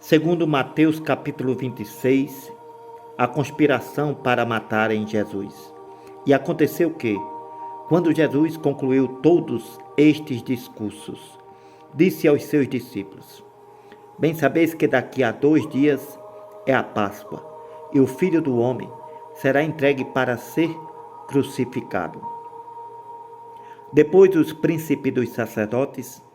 Segundo Mateus capítulo 26, a conspiração para matarem Jesus. E aconteceu que, quando Jesus concluiu todos estes discursos, disse aos seus discípulos: Bem sabeis que daqui a 2 dias é a Páscoa, e o Filho do Homem será entregue para ser crucificado. Depois os príncipes dos sacerdotes,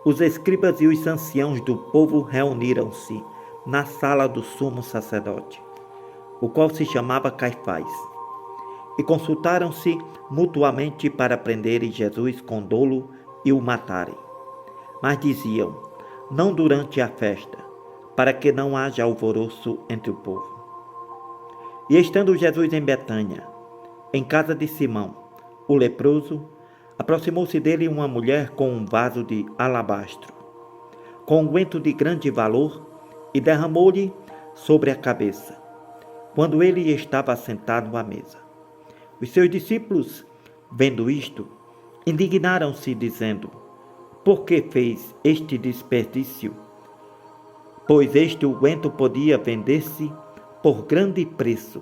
os escribas e os anciãos do povo reuniram-se na sala do sumo sacerdote, o qual se chamava Caifás, e consultaram-se mutuamente para prenderem Jesus com dolo e o matarem. Mas diziam: não durante a festa, para que não haja alvoroço entre o povo. E estando Jesus em Betânia, em casa de Simão, o leproso, aproximou-se dele uma mulher com um vaso de alabastro, com unguento de grande valor, e derramou-lhe sobre a cabeça, quando ele estava sentado à mesa. Os seus discípulos, vendo isto, indignaram-se, dizendo: por que fez este desperdício? Pois este unguento podia vender-se por grande preço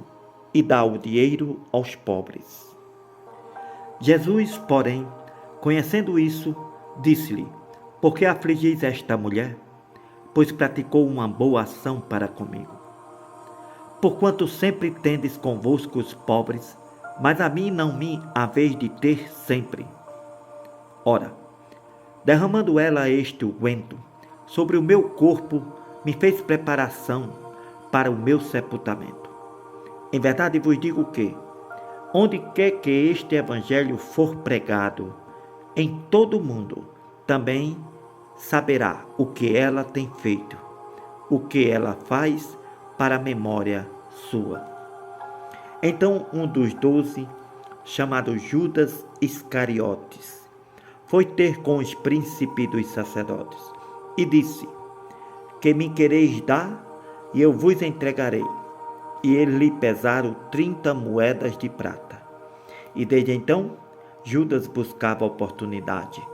e dar o dinheiro aos pobres. Jesus, porém, conhecendo isso, disse-lhe: por que afligis esta mulher? Pois praticou uma boa ação para comigo. Porquanto sempre tendes convosco os pobres, mas a mim não me haveis de ter sempre. Ora, derramando ela este unguento sobre o meu corpo, me fez preparação para o meu sepultamento. Em verdade vos digo que, onde quer que este evangelho for pregado, em todo o mundo, também saberá o que ela tem feito, o que ela faz para a memória sua. Então um dos 12, chamado Judas Iscariotes, foi ter com os príncipes dos sacerdotes e disse: que me quereis dar, e eu vos entregarei. E eles lhe pesaram 30 moedas de prata. E desde então, Judas buscava oportunidade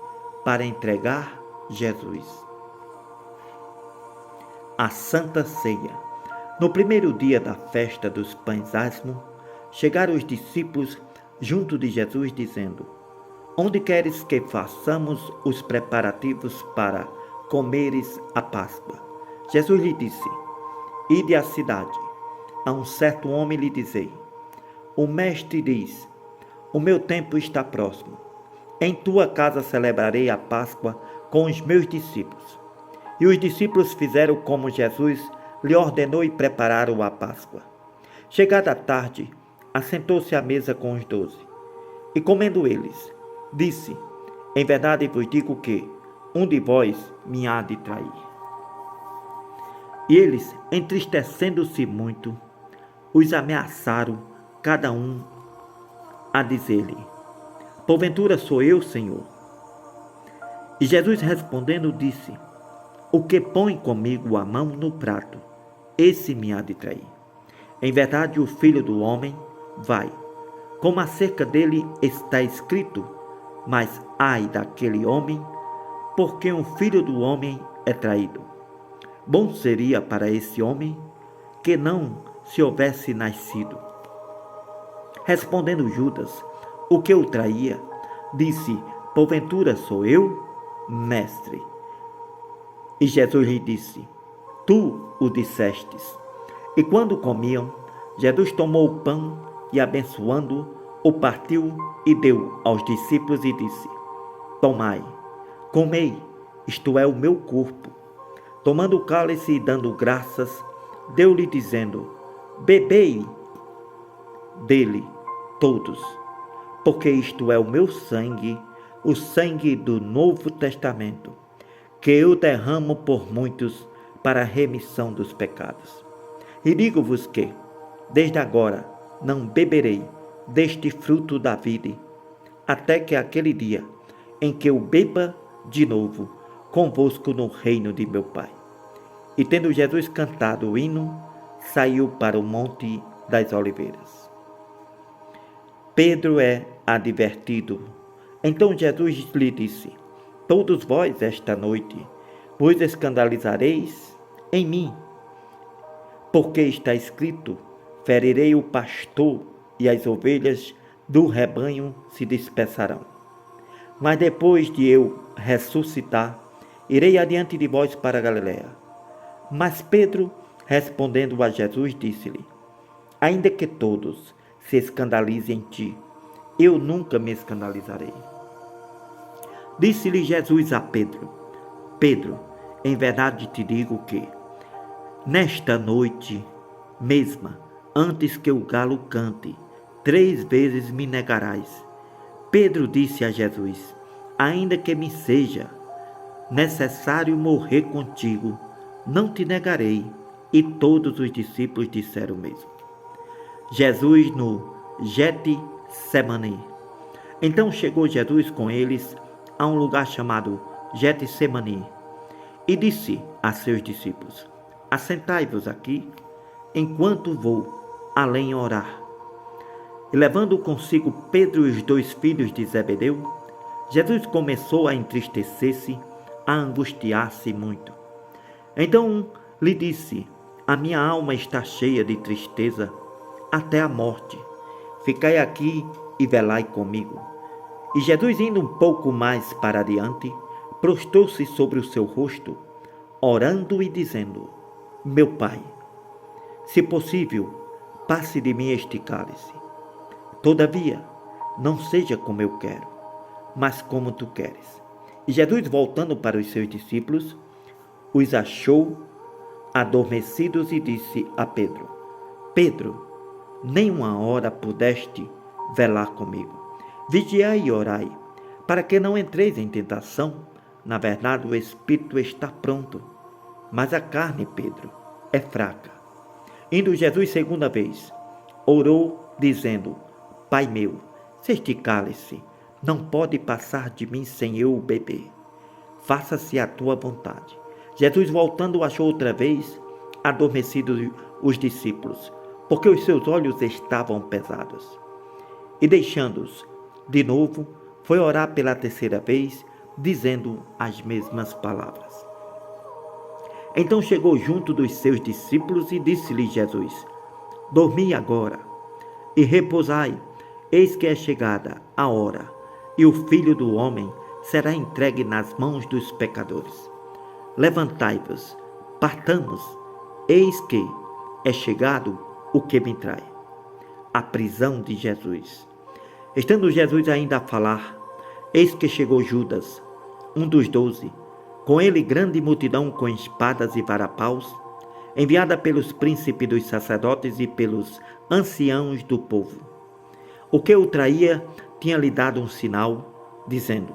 para entregar Jesus. A Santa Ceia. No primeiro dia da festa dos pães asmos, chegaram os discípulos junto de Jesus, dizendo: onde queres que façamos os preparativos para comeres a Páscoa? Jesus lhe disse: ide à cidade. A um certo homem lhe dizei: o mestre diz: o meu tempo está próximo. Em tua casa celebrarei a Páscoa com os meus discípulos. E os discípulos fizeram como Jesus lhe ordenou e prepararam a Páscoa. Chegada a tarde, assentou-se à mesa com os 12. E comendo eles, disse: em verdade vos digo que um de vós me há de trair. E eles, entristecendo-se muito, os ameaçaram, cada um a dizer-lhe: porventura sou eu, Senhor? E Jesus respondendo disse: o que põe comigo a mão no prato, esse me há de trair. Em verdade o Filho do Homem vai, como acerca dele está escrito, mas ai daquele homem, porque o Filho do Homem é traído. Bom seria para esse homem que não se houvesse nascido. Respondendo Judas, o que o traía, disse: porventura sou eu, mestre? E Jesus lhe disse: tu o dissestes. E quando comiam, Jesus tomou o pão e, abençoando, o partiu e deu aos discípulos e disse: tomai, comei, isto é o meu corpo. Tomando o cálice e dando graças, deu-lhe dizendo: bebei dele todos, porque isto é o meu sangue, o sangue do Novo Testamento, que eu derramo por muitos para a remissão dos pecados. E digo-vos que, desde agora, não beberei deste fruto da vide, até que aquele dia em que eu beba de novo convosco no reino de meu Pai. E tendo Jesus cantado o hino, saiu para o Monte das Oliveiras. Pedro é advertido. Então Jesus lhe disse: todos vós esta noite vos escandalizareis em mim, porque está escrito: ferirei o pastor e as ovelhas do rebanho se dispersarão. Mas depois de eu ressuscitar, irei adiante de vós para a Galiléia. Mas Pedro, respondendo a Jesus, disse-lhe: ainda que todos se escandalizem em ti, eu nunca me escandalizarei. Disse-lhe Jesus a Pedro: Pedro, em verdade te digo que, nesta noite mesma, antes que o galo cante, 3 vezes me negarás. Pedro disse a Jesus: ainda que me seja necessário morrer contigo, não te negarei. E todos os discípulos disseram o mesmo. Jesus no Getsemane. Então chegou Jesus com eles a um lugar chamado Getsemane e disse a seus discípulos: assentai-vos aqui, enquanto vou além orar. E levando consigo Pedro e os 2 filhos de Zebedeu, Jesus começou a entristecer-se, a angustiar-se muito. Então lhe disse: a minha alma está cheia de tristeza até a morte. Ficai aqui e velai comigo. E Jesus, indo um pouco mais para adiante, prostrou-se sobre o seu rosto, orando e dizendo: meu Pai, se possível, passe de mim este cálice. Todavia, não seja como eu quero, mas como tu queres. E Jesus, voltando para os seus discípulos, os achou adormecidos e disse a Pedro: Pedro, nem uma hora pudeste velar comigo. Vigiai e orai, para que não entreis em tentação. Na verdade, o espírito está pronto, mas a carne, Pedro, é fraca. Indo Jesus 2ª vez, orou, dizendo: Pai meu, se este cálice não pode passar de mim sem eu o beber, faça-se a tua vontade. Jesus, voltando, achou outra vez adormecidos os discípulos, porque os seus olhos estavam pesados. E deixando-os de novo, foi orar pela 3ª vez, dizendo as mesmas palavras. Então chegou junto dos seus discípulos e disse-lhe Jesus: dormi agora e repousai, eis que é chegada a hora, e o Filho do Homem será entregue nas mãos dos pecadores. Levantai-vos, partamos, eis que é chegado o que me trai. A prisão de Jesus. Estando Jesus ainda a falar, eis que chegou Judas, um dos 12, com ele grande multidão com espadas e varapaus, enviada pelos príncipes dos sacerdotes e pelos anciãos do povo. O que o traía tinha-lhe dado um sinal, dizendo: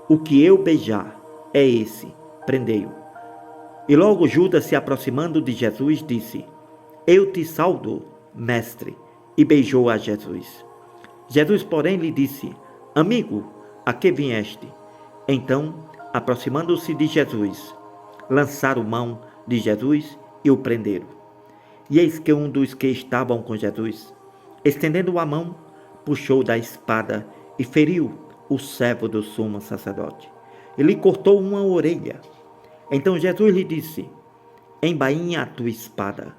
o que eu beijar é esse, prendei-o. E logo Judas, se aproximando de Jesus, disse: eu te saudo, mestre, e beijou a Jesus. Jesus, porém, lhe disse: amigo, a que vieste? Então, aproximando-se de Jesus, lançaram mão de Jesus e o prenderam. E eis que um dos que estavam com Jesus, estendendo a mão, puxou da espada e feriu o servo do sumo sacerdote. E lhe cortou uma orelha. Então Jesus lhe disse: embainha a tua espada,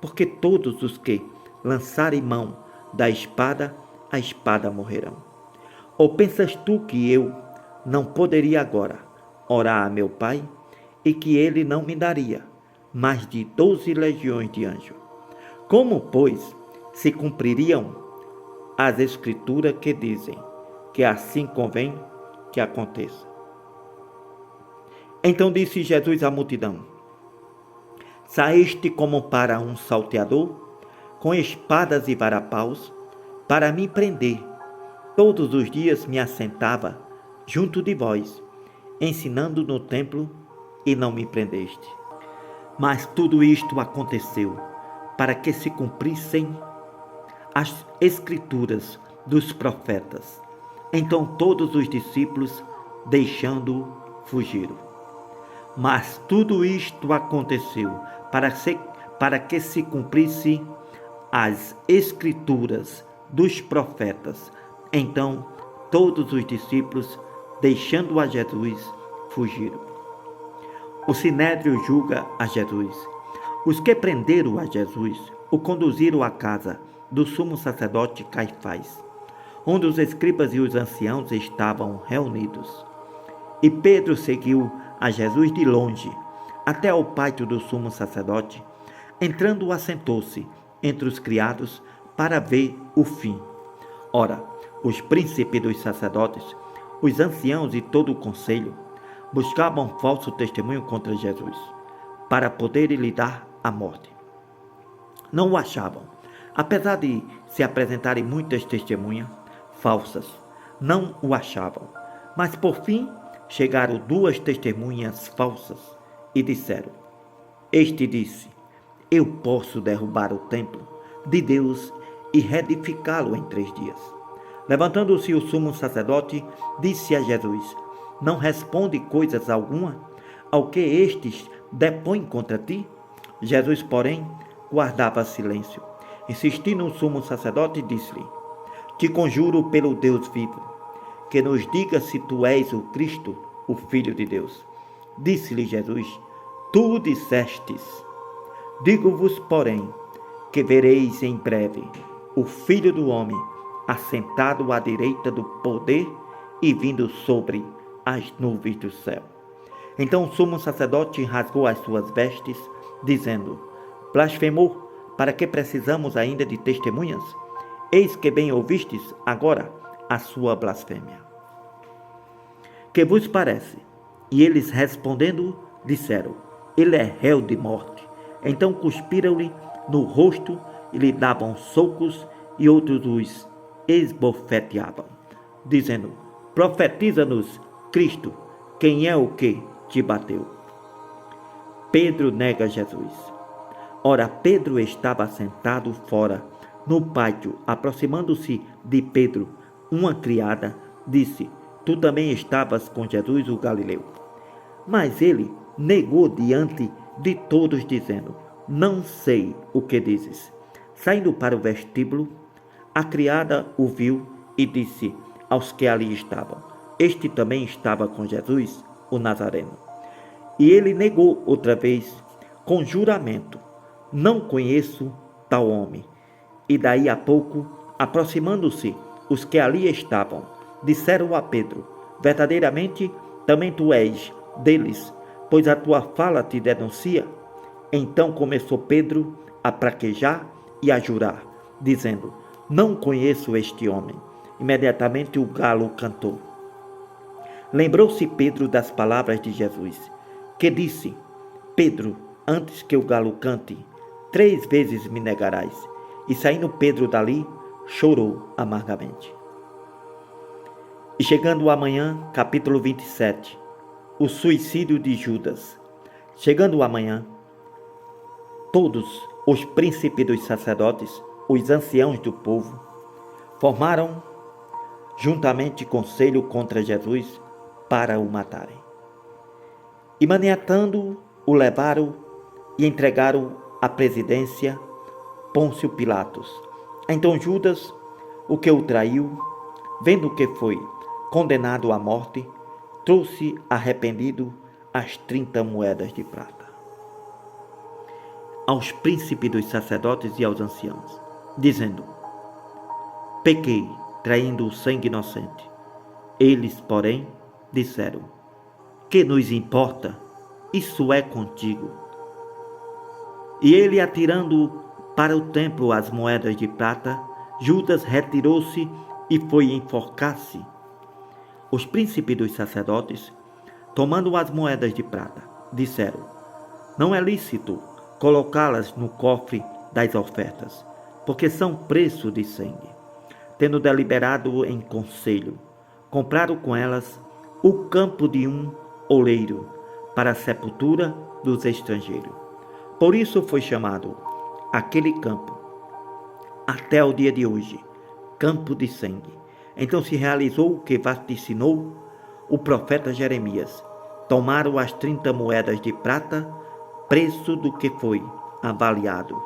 porque todos os que lançarem mão da espada, a espada morrerão. Ou pensas tu que eu não poderia agora orar a meu Pai, e que ele não me daria mais de 12 legiões de anjos? Como, pois, se cumpririam as escrituras que dizem que assim convém que aconteça? Então disse Jesus à multidão: saíste como para um salteador, com espadas e varapaus, para me prender. Todos os dias me assentava junto de vós, ensinando no templo, e não me prendeste. Mas tudo isto aconteceu para que se cumprissem as escrituras dos profetas. Então todos os discípulos, deixando-o, fugiram. Mas tudo isto aconteceu para que se cumprisse as escrituras dos profetas. Então todos os discípulos, deixando a Jesus, fugiram. O sinédrio julga a Jesus. Os que prenderam a Jesus o conduziram à casa do sumo sacerdote Caifás, onde os escribas e os anciãos estavam reunidos. E Pedro seguiu a Jesus de longe, até ao pátio do sumo sacerdote. Entrando, assentou-se entre os criados para ver o fim. Ora, os príncipes dos sacerdotes, os anciãos e todo o conselho buscavam falso testemunho contra Jesus, para poderem lhe dar a morte. Não o achavam, apesar de se apresentarem muitas testemunhas falsas, não o achavam. Mas por fim chegaram 2 testemunhas falsas e disseram: Este disse: Eu posso derrubar o templo de Deus e reedificá-lo em 3 dias. Levantando-se o sumo sacerdote, disse a Jesus: Não responde coisas alguma ao que estes depõem contra ti? Jesus, porém, guardava silêncio. Insistindo o sumo sacerdote, disse-lhe: Te conjuro pelo Deus vivo, que nos diga se tu és o Cristo, o Filho de Deus. Disse-lhe Jesus: Tu dissestes. Digo-vos, porém, que vereis em breve o Filho do Homem assentado à direita do poder e vindo sobre as nuvens do céu. Então o sumo sacerdote rasgou as suas vestes, dizendo: Blasfemou, para que precisamos ainda de testemunhas? Eis que bem ouvistes agora a sua blasfêmia. Que vos parece? E eles respondendo, disseram: Ele é réu de morte. Então cuspiram-lhe no rosto e lhe davam socos, e outros os esbofeteavam, dizendo: Profetiza-nos, Cristo, quem é o que te bateu? Pedro nega Jesus. Ora, Pedro estava sentado fora, no pátio. Aproximando-se de Pedro, uma criada disse: Tu também estavas com Jesus o Galileu. Mas ele negou diante de todos, dizendo: Não sei o que dizes. Saindo para o vestíbulo, a criada o viu e disse aos que ali estavam: Este também estava com Jesus, o Nazareno. E ele negou outra vez, com juramento: Não conheço tal homem. E daí a pouco, aproximando-se os que ali estavam, disseram a Pedro: Verdadeiramente, também tu és deles, pois a tua fala te denuncia. Então começou Pedro a praquejar e a jurar, dizendo: Não conheço este homem. Imediatamente o galo cantou. Lembrou-se Pedro das palavras de Jesus, que disse: Pedro, antes que o galo cante, 3 vezes me negarás. E saindo Pedro dali, chorou amargamente. E chegando amanhã, capítulo 27, o suicídio de Judas. Chegando amanhã, todos os príncipes dos sacerdotes, os anciãos do povo, formaram juntamente conselho contra Jesus para o matarem. E maniatando, o levaram e entregaram à presidência Pôncio Pilatos. Então Judas, o que o traiu, vendo que foi condenado à morte, trouxe arrependido as 30 moedas de prata aos príncipes dos sacerdotes e aos anciãos, dizendo: Pequei, traindo o sangue inocente. Eles, porém, disseram: Que nos importa? Isso é contigo. E ele, atirando para o templo as moedas de prata, Judas retirou-se e foi enforcar-se. Os príncipes dos sacerdotes, tomando as moedas de prata, disseram: Não é lícito colocá-las no cofre das ofertas, porque são preço de sangue. Tendo deliberado em conselho, compraram com elas o campo de um oleiro para a sepultura dos estrangeiros. Por isso foi chamado aquele campo, até o dia de hoje, campo de sangue. Então se realizou o que vaticinou o profeta Jeremias. Tomaram as 30 moedas de prata, preço do que foi avaliado,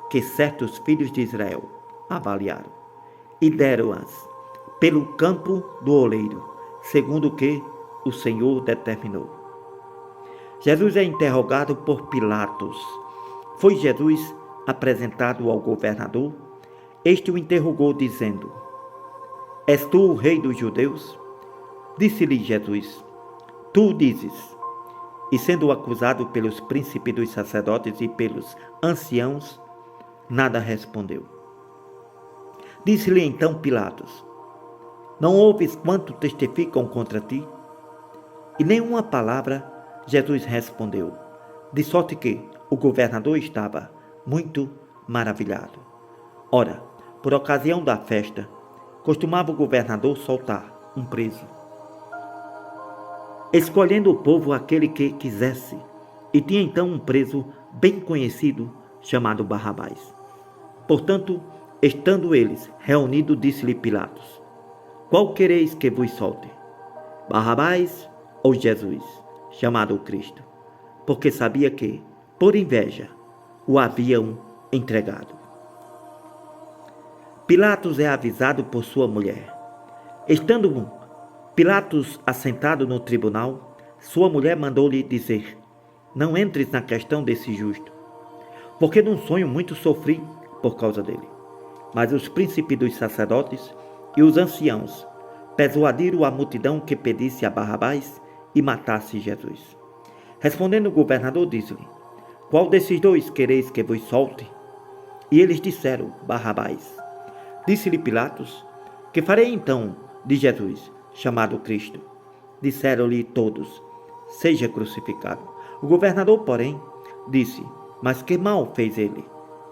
que certos filhos de Israel avaliaram, e deram-as pelo campo do oleiro, segundo o que o Senhor determinou. Jesus é interrogado por Pilatos. Foi Jesus apresentado ao governador? Este o interrogou, dizendo: És tu o rei dos judeus? Disse-lhe Jesus: Tu o dizes. E sendo acusado pelos príncipes dos sacerdotes e pelos anciãos, nada respondeu. Disse-lhe então Pilatos: Não ouves quanto testificam contra ti? E nenhuma palavra Jesus respondeu, de sorte que o governador estava muito maravilhado. Ora, por ocasião da festa, costumava o governador soltar um preso, escolhendo o povo aquele que quisesse, e tinha então um preso bem conhecido, chamado Barrabás. Portanto, estando eles reunidos, disse-lhe Pilatos: Qual quereis que vos solte? Barrabás ou Jesus, chamado Cristo? Porque sabia que, por inveja, o haviam entregado. Pilatos é avisado por sua mulher. Estando Pilatos assentado no tribunal, sua mulher mandou-lhe dizer: Não entres na questão desse justo, porque num sonho muito sofri por causa dele. Mas os príncipes dos sacerdotes e os anciãos persuadiram a multidão que pedisse a Barrabás e matasse Jesus. Respondendo o governador, disse-lhe: Qual desses dois quereis que vos solte? E eles disseram: Barrabás. Disse-lhe Pilatos: Que farei então de Jesus, chamado Cristo? Disseram-lhe todos: Seja crucificado. O governador, porém, disse: Mas que mal fez ele?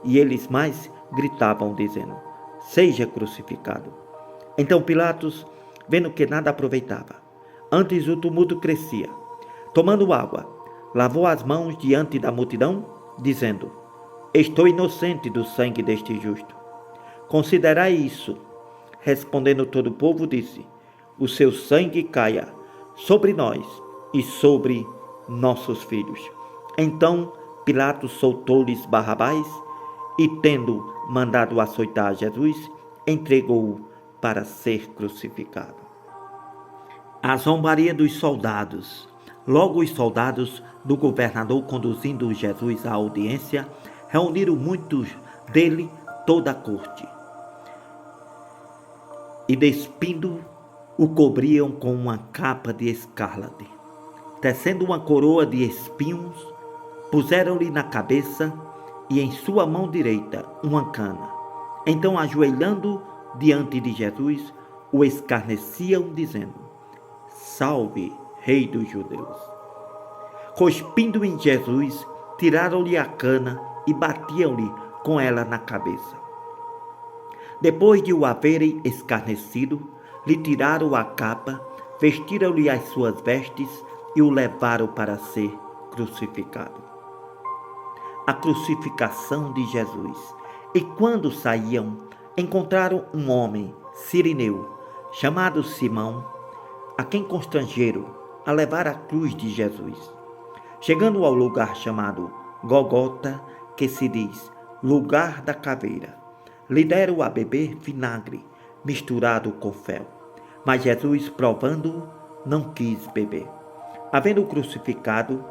E eles mais gritavam, dizendo: Seja crucificado. Então Pilatos, vendo que nada aproveitava, antes o tumulto crescia, tomando água, lavou as mãos diante da multidão, dizendo: Estou inocente do sangue deste justo. Considerai isso. Respondendo todo o povo, disse: O seu sangue caia sobre nós e sobre nossos filhos. Então Pilatos soltou-lhes Barrabás e, tendo mandado açoitar Jesus, entregou-o para ser crucificado. A zombaria dos soldados. Logo os soldados do governador, conduzindo Jesus à audiência, reuniram muitos dele toda a corte, e despindo, o cobriam com uma capa de escarlate. Tecendo uma coroa de espinhos, puseram-lhe na cabeça e em sua mão direita uma cana. Então, ajoelhando diante de Jesus, o escarneciam, dizendo: Salve, Rei dos Judeus. Cuspindo em Jesus, tiraram-lhe a cana e batiam-lhe com ela na cabeça. Depois de o haverem escarnecido, lhe tiraram a capa, vestiram-lhe as suas vestes e o levaram para ser crucificado. A crucificação de Jesus. E quando saíam, encontraram um homem cireneu, chamado Simão, a quem constrangeram a levar a cruz de Jesus. Chegando ao lugar chamado Gólgota, que se diz lugar da caveira, lhe deram a beber vinagre misturado com fel. Mas Jesus, provando-o, não quis beber. Havendo-o crucificado,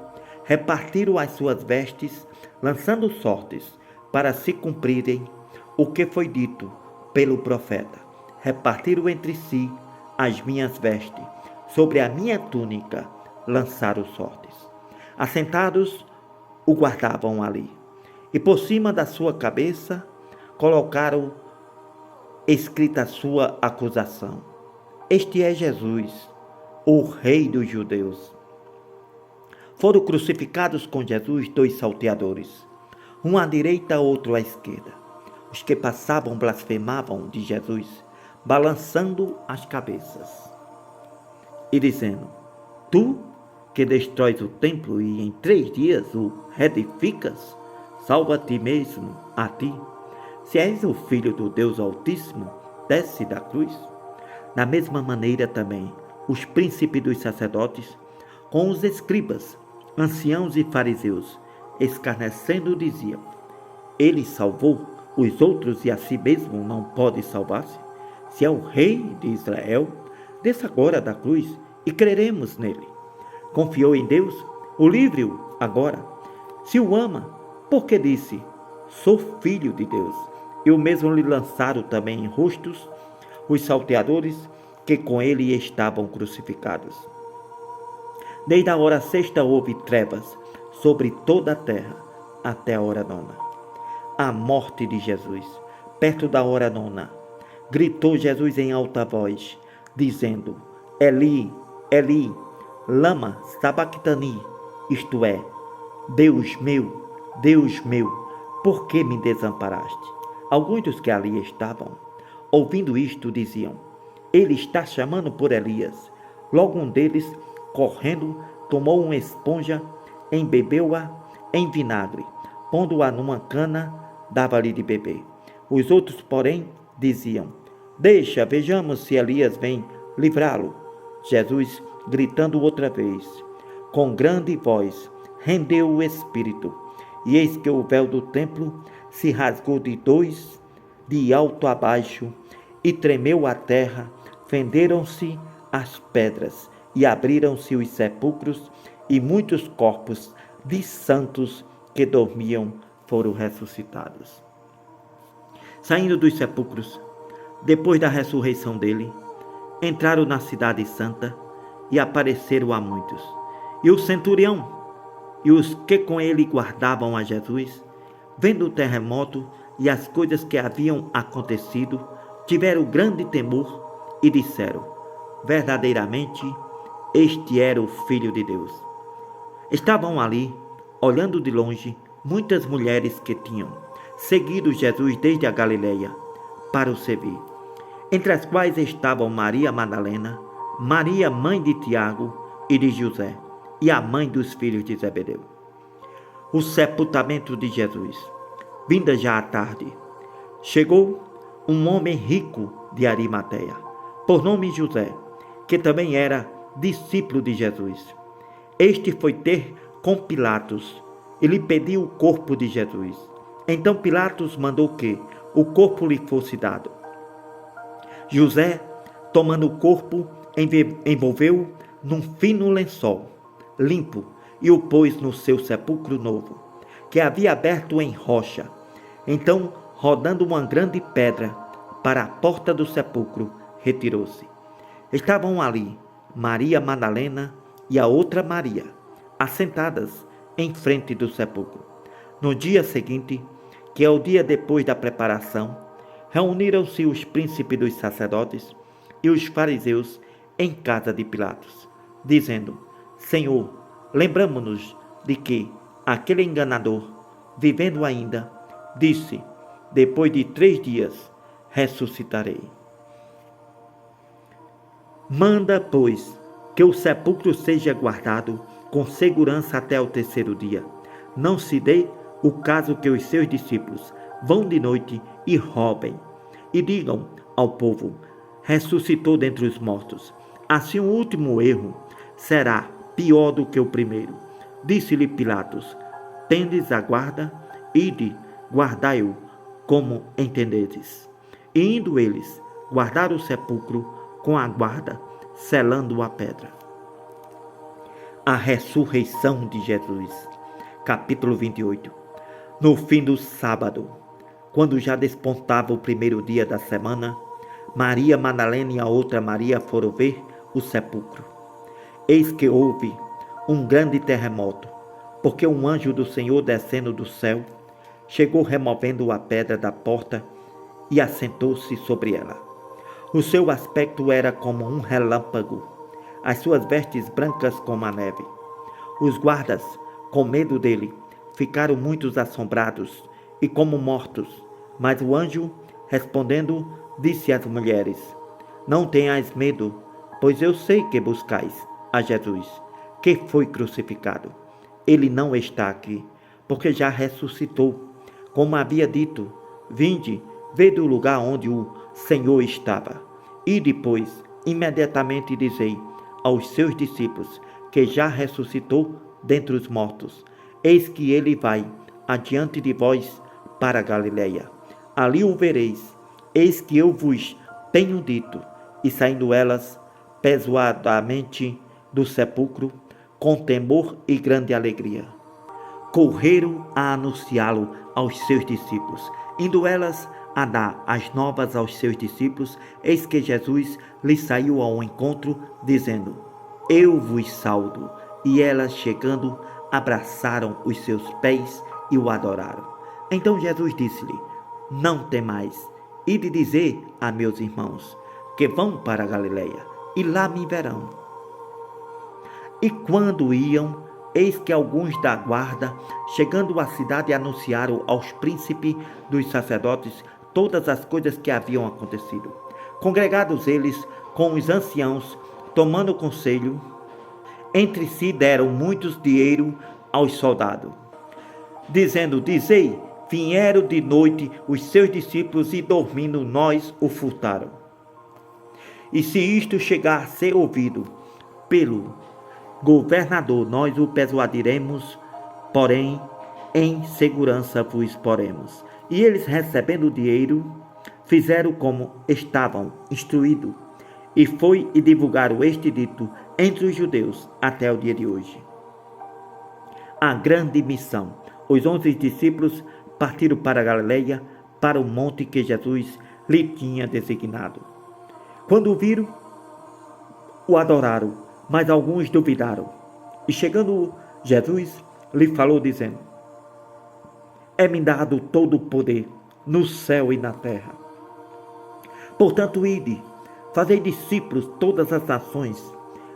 repartiram as suas vestes, lançando sortes, para se cumprirem o que foi dito pelo profeta: repartiram entre si as minhas vestes, sobre a minha túnica lançaram sortes. Assentados, o guardavam ali, e por cima da sua cabeça colocaram escrita a sua acusação: Este é Jesus, o Rei dos Judeus. Foram crucificados com Jesus 2 salteadores, um à direita, outro à esquerda. Os que passavam blasfemavam de Jesus, balançando as cabeças e dizendo: Tu que destróis o templo e em 3 dias o reedificas, salva a ti mesmo, a ti. Se és o Filho do Deus Altíssimo, desce da cruz. Da mesma maneira também, os príncipes dos sacerdotes, com os escribas, anciãos e fariseus, escarnecendo, diziam: Ele salvou os outros e a si mesmo não pode salvar-se? Se é o Rei de Israel, desça agora da cruz e creremos nele. Confiou em Deus O livre-o agora. Se o ama, porque disse, sou filho de Deus. E o mesmo lhe lançaram também em rostos os salteadores que com ele estavam crucificados. Desde a hora sexta houve trevas sobre toda a terra até a hora nona. A morte de Jesus. Perto da hora nona, gritou Jesus em alta voz, dizendo, Eli, Eli, lama sabactani, isto é, Deus meu, por que me desamparaste? Alguns dos que ali estavam, ouvindo isto, diziam, ele está chamando por Elias. Logo um deles, correndo, tomou uma esponja, embebeu-a em vinagre, pondo-a numa cana, dava-lhe de beber. Os outros, porém, diziam, deixa, vejamos se Elias vem livrá-lo. Jesus, gritando outra vez, com grande voz, rendeu o espírito, e eis que o véu do templo se rasgou de alto a baixo, e tremeu a terra, fenderam-se as pedras, e abriram-se os sepulcros, e muitos corpos de santos que dormiam foram ressuscitados. Saindo dos sepulcros, depois da ressurreição dele, entraram na cidade santa e apareceram a muitos. E o centurião e os que com ele guardavam a Jesus, vendo o terremoto e as coisas que haviam acontecido, tiveram grande temor e disseram, verdadeiramente, este era o Filho de Deus. Estavam ali, olhando de longe, muitas mulheres que tinham seguido Jesus desde a Galileia para o servir, entre as quais estavam Maria Madalena, Maria, mãe de Tiago e de José, e a mãe dos filhos de Zebedeu. O sepultamento de Jesus. Vinda já à tarde, chegou um homem rico de Arimateia, por nome José, que também era discípulo de Jesus. Este foi ter com Pilatos e lhe pediu o corpo de Jesus. Então Pilatos mandou que o corpo lhe fosse dado. José, tomando o corpo, envolveu-o num fino lençol, limpo, e o pôs no seu sepulcro novo, que havia aberto em rocha. Então, rodando uma grande pedra para a porta do sepulcro, retirou-se. Estavam ali Maria Madalena e a outra Maria, assentadas em frente do sepulcro. No dia seguinte, que é o dia depois da preparação, reuniram-se os príncipes dos sacerdotes e os fariseus em casa de Pilatos, dizendo, Senhor, lembramo-nos de que aquele enganador, vivendo ainda, disse, depois de 3 dias, ressuscitarei. Manda, pois, que o sepulcro seja guardado com segurança até o 3º dia. Não se dê o caso que os seus discípulos vão de noite e roubem, e digam ao povo, ressuscitou dentre os mortos. Assim o último erro será pior do que o primeiro. Disse-lhe Pilatos, tendes a guarda, ide, guardai-o, como entendedes. E indo eles, guardaram o sepulcro com a guarda, selando a pedra. A ressurreição de Jesus. Capítulo 28. No fim do sábado, quando já despontava o 1º dia da semana, Maria Madalena e a outra Maria foram ver o sepulcro. Eis que houve um grande terremoto, porque um anjo do Senhor descendo do céu, chegou removendo a pedra da porta e assentou-se sobre ela. O seu aspecto era como um relâmpago, as suas vestes brancas como a neve. Os guardas, com medo dele, ficaram muito assombrados e como mortos. Mas o anjo, respondendo, disse às mulheres, não tenhais medo, pois eu sei que buscais a Jesus, que foi crucificado. Ele não está aqui, porque já ressuscitou. Como havia dito, vinde, vede o lugar onde o Senhor estava. E depois, imediatamente dizei aos seus discípulos que já ressuscitou dentre os mortos. Eis que ele vai adiante de vós para a Galileia. Ali o vereis. Eis que eu vos tenho dito. E saindo elas, pesadamente do sepulcro, com temor e grande alegria. Correram a anunciá-lo aos seus discípulos. Indo elas a dar as novas aos seus discípulos, eis que Jesus lhes saiu ao encontro, dizendo: Eu vos saudo. E elas, chegando, abraçaram os seus pés e o adoraram. Então Jesus disse-lhe: Não temais, ide dizer a meus irmãos que vão para a Galileia, e lá me verão. E quando iam, eis que alguns da guarda, chegando à cidade, anunciaram aos príncipes dos sacerdotes todas as coisas que haviam acontecido. Congregados eles com os anciãos, tomando conselho, entre si deram muitos dinheiro aos soldados, dizendo: Dizei, vieram de noite os seus discípulos e dormindo nós o furtaram. E se isto chegar a ser ouvido pelo governador, nós o persuadiremos, porém em segurança vos poremos. E eles, recebendo o dinheiro, fizeram como estavam instruídos, e foi e divulgaram este dito entre os judeus até o dia de hoje. A grande missão. Os 11 discípulos partiram para a Galileia, para o monte que Jesus lhe tinha designado. Quando o viram, o adoraram, mas alguns duvidaram. E chegando Jesus, lhe falou, dizendo: É-me dado todo o poder no céu e na terra. Portanto, ide, fazei discípulos todas as nações,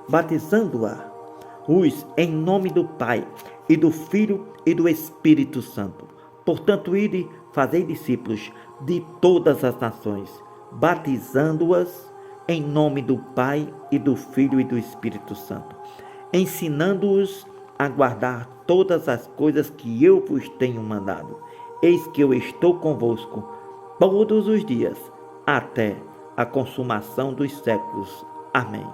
batizando-os em nome do Pai, e do Filho e do Espírito Santo. Portanto, ide, fazei discípulos de todas as nações, batizando-as em nome do Pai e do Filho e do Espírito Santo, ensinando-os a guardar todas as coisas que eu vos tenho mandado. Eis que eu estou convosco todos os dias, até a consumação dos séculos. Amém.